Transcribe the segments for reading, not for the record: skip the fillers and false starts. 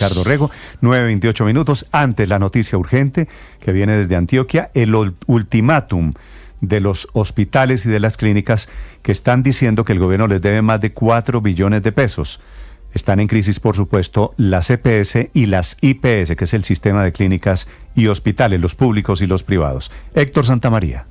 Ricardo Rego, 9:28 minutos. Antes, la noticia urgente que viene desde Antioquia, el ultimátum de los hospitales y de las clínicas que están diciendo que el gobierno les debe más de 4 billones de pesos. Están en crisis, por supuesto, las EPS y las IPS, que es el sistema de clínicas y hospitales, los públicos y los privados. Héctor Santamaría.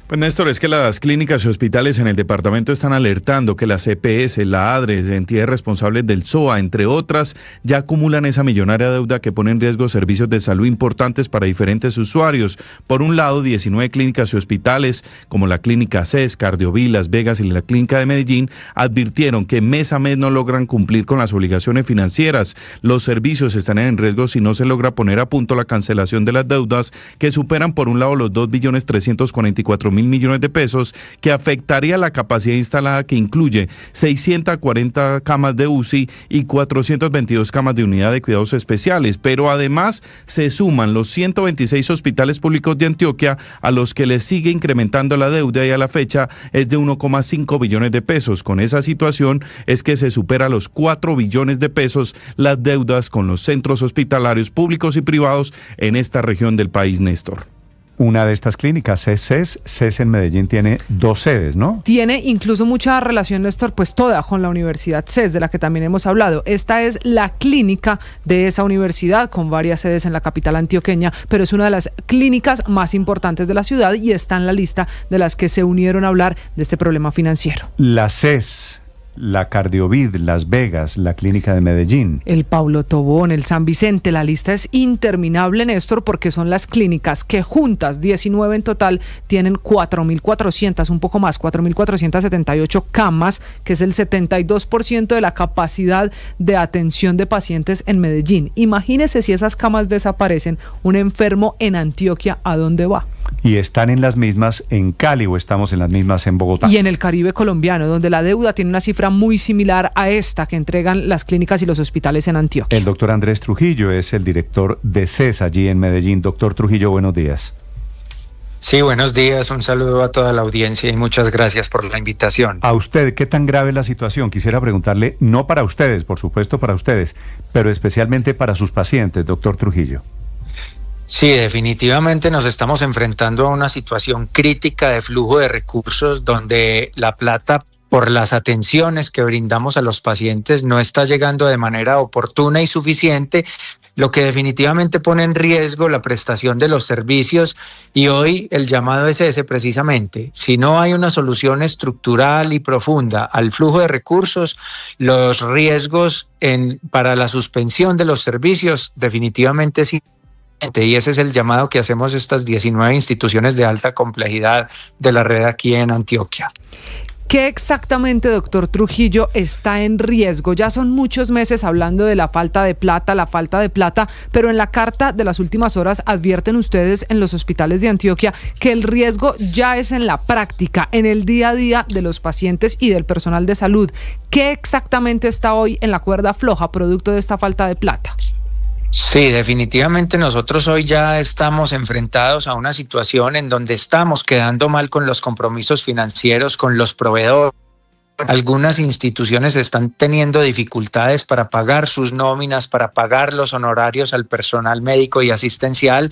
Pues Néstor, es que las clínicas y hospitales en el departamento están alertando que las EPS, la ADRES, entidades responsables del SOA, entre otras, ya acumulan esa millonaria deuda que pone en riesgo servicios de salud importantes para diferentes usuarios. Por un lado, 19 clínicas y hospitales, como la Clínica CES, Cardioví, Las Vegas y la Clínica de Medellín, advirtieron que mes a mes no logran cumplir con las obligaciones financieras. Los servicios están en riesgo si no se logra poner a punto la cancelación de las deudas, que superan por un lado los 2.344.000 millones de pesos, que afectaría la capacidad instalada, que incluye 640 camas de UCI y 422 camas de unidad de cuidados especiales, pero además se suman los 126 hospitales públicos de Antioquia, a los que les sigue incrementando la deuda, y a la fecha es de 1,5 billones de pesos. Con esa situación es que se supera los 4 billones de pesos las deudas con los centros hospitalarios públicos y privados en esta región del país, Néstor. Una de estas clínicas es CES. CES en Medellín tiene 2 sedes, ¿no? Tiene incluso mucha relación, Néstor, pues toda con la Universidad CES, de la que también hemos hablado. Esta es la clínica de esa universidad, con varias sedes en la capital antioqueña, pero es una de las clínicas más importantes de la ciudad y está en la lista de las que se unieron a hablar de este problema financiero. La CES, la Cardiovid, Las Vegas, la Clínica de Medellín, el Paulo Tobón, el San Vicente, la lista es interminable, Néstor, porque son las clínicas que juntas, 19 en total, tienen 4.400, un poco más, 4.478 camas, que es el 72% de la capacidad de atención de pacientes en Medellín. Imagínese si esas camas desaparecen, un enfermo en Antioquia, ¿a dónde va? Y están en las mismas en Cali, o estamos en las mismas en Bogotá. Y en el Caribe colombiano, donde la deuda tiene una cifra muy similar a esta que entregan las clínicas y los hospitales en Antioquia. El doctor Andrés Trujillo es el director de CES allí en Medellín. Doctor Trujillo, buenos días. Sí, buenos días, un saludo a toda la audiencia y muchas gracias por la invitación. A usted, ¿qué tan grave es la situación? Quisiera preguntarle, no para ustedes, por supuesto para ustedes, pero especialmente para sus pacientes, doctor Trujillo. Sí, definitivamente nos estamos enfrentando a una situación crítica de flujo de recursos, donde la plata, por las atenciones que brindamos a los pacientes, no está llegando de manera oportuna y suficiente, lo que definitivamente pone en riesgo la prestación de los servicios. Y hoy el llamado es ese precisamente: si no hay una solución estructural y profunda al flujo de recursos, los riesgos para la suspensión de los servicios definitivamente sí. Y ese es el llamado que hacemos estas 19 instituciones de alta complejidad de la red aquí en Antioquia. ¿Qué exactamente, doctor Trujillo, está en riesgo? Ya son muchos meses hablando de la falta de plata, pero en la carta de las últimas horas advierten ustedes en los hospitales de Antioquia que el riesgo ya es en la práctica, en el día a día de los pacientes y del personal de salud. ¿Qué exactamente está hoy en la cuerda floja producto de esta falta de plata? Sí, definitivamente nosotros hoy ya estamos enfrentados a una situación en donde estamos quedando mal con los compromisos financieros, con los proveedores. Algunas instituciones están teniendo dificultades para pagar sus nóminas, para pagar los honorarios al personal médico y asistencial,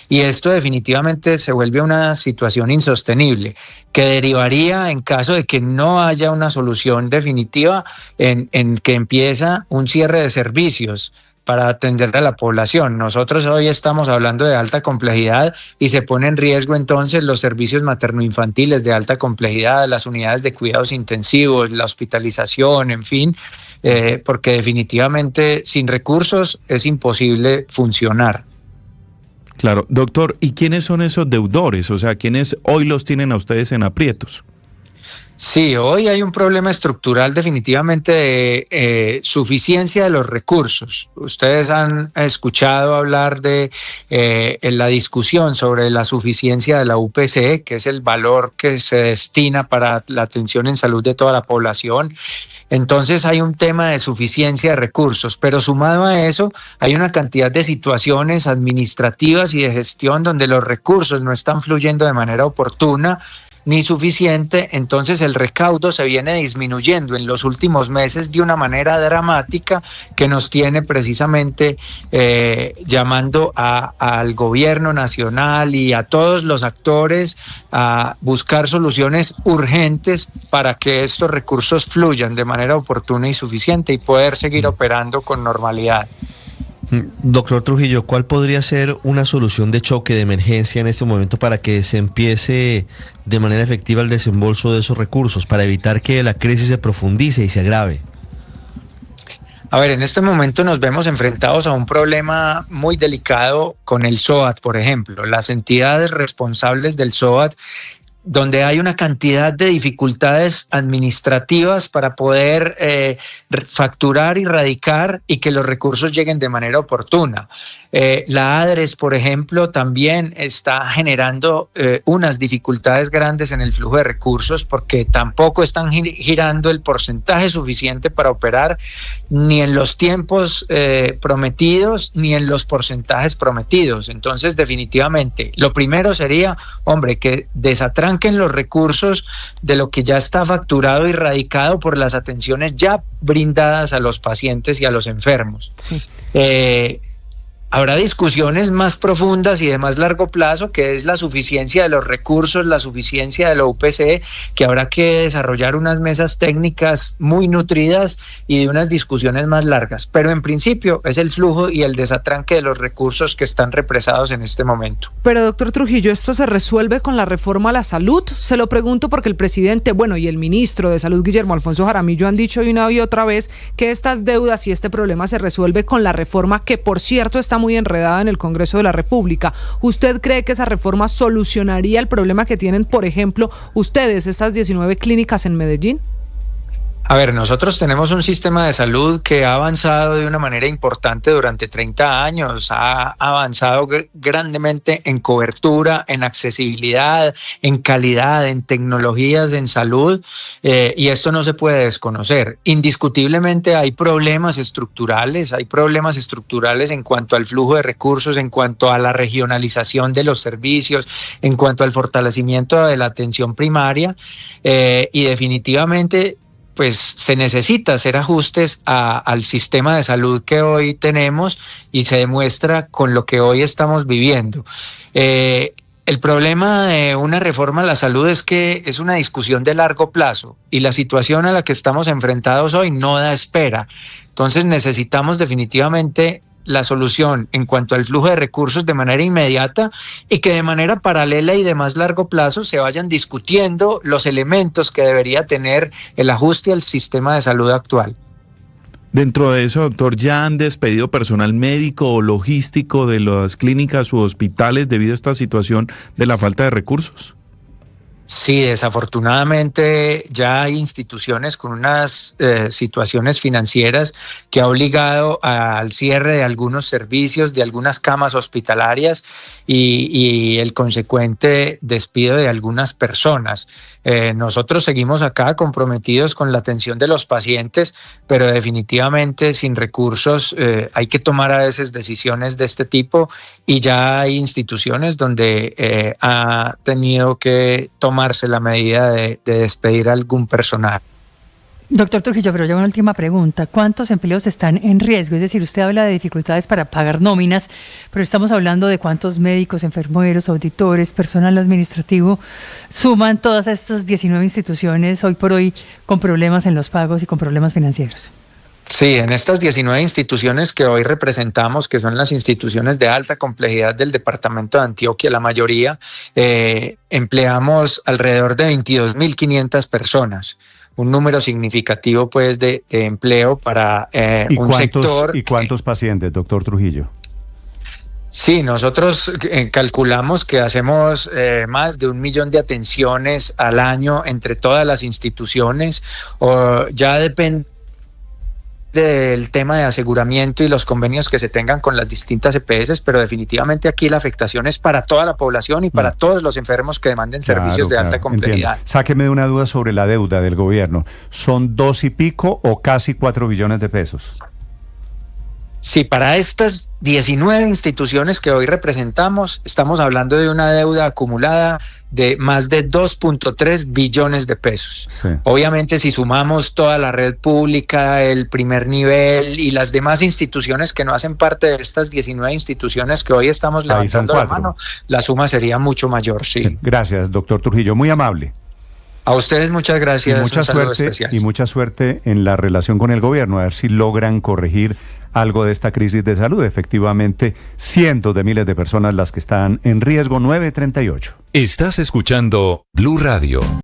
y esto definitivamente se vuelve una situación insostenible, que derivaría, en caso de que no haya una solución definitiva, en que empieza un cierre de servicios para atender a la población. Nosotros hoy estamos hablando de alta complejidad y se pone en riesgo entonces los servicios materno-infantiles de alta complejidad, las unidades de cuidados intensivos, la hospitalización, en fin, porque definitivamente sin recursos es imposible funcionar. Claro, doctor, ¿y quiénes son esos deudores? O sea, ¿quiénes hoy los tienen a ustedes en aprietos? Sí, hoy hay un problema estructural definitivamente de suficiencia de los recursos. Ustedes han escuchado hablar de la discusión sobre la suficiencia de la UPC, que es el valor que se destina para la atención en salud de toda la población. Entonces hay un tema de suficiencia de recursos, pero sumado a eso hay una cantidad de situaciones administrativas y de gestión donde los recursos no están fluyendo de manera oportuna. ni suficiente, entonces el recaudo se viene disminuyendo en los últimos meses de una manera dramática que nos tiene precisamente llamando al gobierno nacional y a todos los actores a buscar soluciones urgentes para que estos recursos fluyan de manera oportuna y suficiente y poder seguir operando con normalidad. Doctor Trujillo, ¿cuál podría ser una solución de choque, de emergencia en este momento para que se empiece de manera efectiva el desembolso de esos recursos, para evitar que la crisis se profundice y se agrave? A ver, en este momento nos vemos enfrentados a un problema muy delicado con el SOAT, por ejemplo. Las entidades responsables del SOAT, donde hay una cantidad de dificultades administrativas para poder facturar y radicar y que los recursos lleguen de manera oportuna. La ADRES, por ejemplo, también está generando unas dificultades grandes en el flujo de recursos porque tampoco están girando el porcentaje suficiente para operar ni en los tiempos prometidos ni en los porcentajes prometidos. Entonces, definitivamente, lo primero sería, hombre, que desatranquen los recursos de lo que ya está facturado y radicado por las atenciones ya brindadas a los pacientes y a los enfermos. Sí. Habrá discusiones más profundas y de más largo plazo, que es la suficiencia de los recursos, la suficiencia de la UPC, que habrá que desarrollar unas mesas técnicas muy nutridas y de unas discusiones más largas. Pero en principio es el flujo y el desatranque de los recursos que están represados en este momento. Pero doctor Trujillo, ¿esto se resuelve con la reforma a la salud? Se lo pregunto porque el presidente, y el ministro de Salud, Guillermo Alfonso Jaramillo, han dicho una y otra vez que estas deudas y este problema se resuelve con la reforma, que por cierto está muy enredada en el Congreso de la República. ¿Usted cree que esa reforma solucionaría el problema que tienen, por ejemplo, ustedes, estas 19 clínicas en Medellín? A ver, nosotros tenemos un sistema de salud que ha avanzado de una manera importante durante 30 años, ha avanzado grandemente en cobertura, en accesibilidad, en calidad, en tecnologías, en salud, y esto no se puede desconocer. Indiscutiblemente hay problemas estructurales en cuanto al flujo de recursos, en cuanto a la regionalización de los servicios, en cuanto al fortalecimiento de la atención primaria, y definitivamente pues se necesita hacer ajustes al sistema de salud que hoy tenemos y se demuestra con lo que hoy estamos viviendo. El problema de una reforma a la salud es que es una discusión de largo plazo y la situación a la que estamos enfrentados hoy no da espera. Entonces necesitamos definitivamente la solución en cuanto al flujo de recursos de manera inmediata y que de manera paralela y de más largo plazo se vayan discutiendo los elementos que debería tener el ajuste al sistema de salud actual. Dentro de eso, doctor, ¿ya han despedido personal médico o logístico de las clínicas u hospitales debido a esta situación de la falta de recursos? Sí, desafortunadamente ya hay instituciones con unas situaciones financieras que ha obligado al cierre de algunos servicios, de algunas camas hospitalarias y el consecuente despido de algunas personas. Nosotros seguimos acá comprometidos con la atención de los pacientes, pero definitivamente sin recursos hay que tomar a veces decisiones de este tipo y ya hay instituciones donde ha tenido que tomarse la medida de despedir a algún personal. Doctor Trujillo, pero ya una última pregunta. ¿Cuántos empleos están en riesgo? Es decir, usted habla de dificultades para pagar nóminas, pero estamos hablando de cuántos médicos, enfermeros, auditores, personal administrativo suman todas estas 19 instituciones hoy por hoy con problemas en los pagos y con problemas financieros. Sí, en estas 19 instituciones que hoy representamos, que son las instituciones de alta complejidad del departamento de Antioquia, la mayoría, empleamos alrededor de 22.500 personas. Un número significativo pues de empleo para un sector. ¿Y cuántos pacientes, doctor Trujillo? Sí, nosotros calculamos que hacemos más de 1 millón de atenciones al año entre todas las instituciones. Ya depende del tema de aseguramiento y los convenios que se tengan con las distintas EPS, pero definitivamente aquí la afectación es para toda la población y para todos los enfermos que demanden servicios de alta complejidad. Entiendo. Sáqueme de una duda sobre la deuda del gobierno. ¿Son 2 y pico o casi 4 billones de pesos? Si para estas 19 instituciones que hoy representamos, estamos hablando de una deuda acumulada de más de 2.3 billones de pesos. Sí. Obviamente, si sumamos toda la red pública, el primer nivel y las demás instituciones que no hacen parte de estas 19 instituciones que hoy estamos levantando la mano, la suma sería mucho mayor, sí. Gracias, doctor Trujillo, muy amable. A ustedes muchas gracias. Y mucha suerte en la relación con el gobierno, a ver si logran corregir algo de esta crisis de salud. Efectivamente, cientos de miles de personas las que están en riesgo. 9:38. Estás escuchando Blue Radio.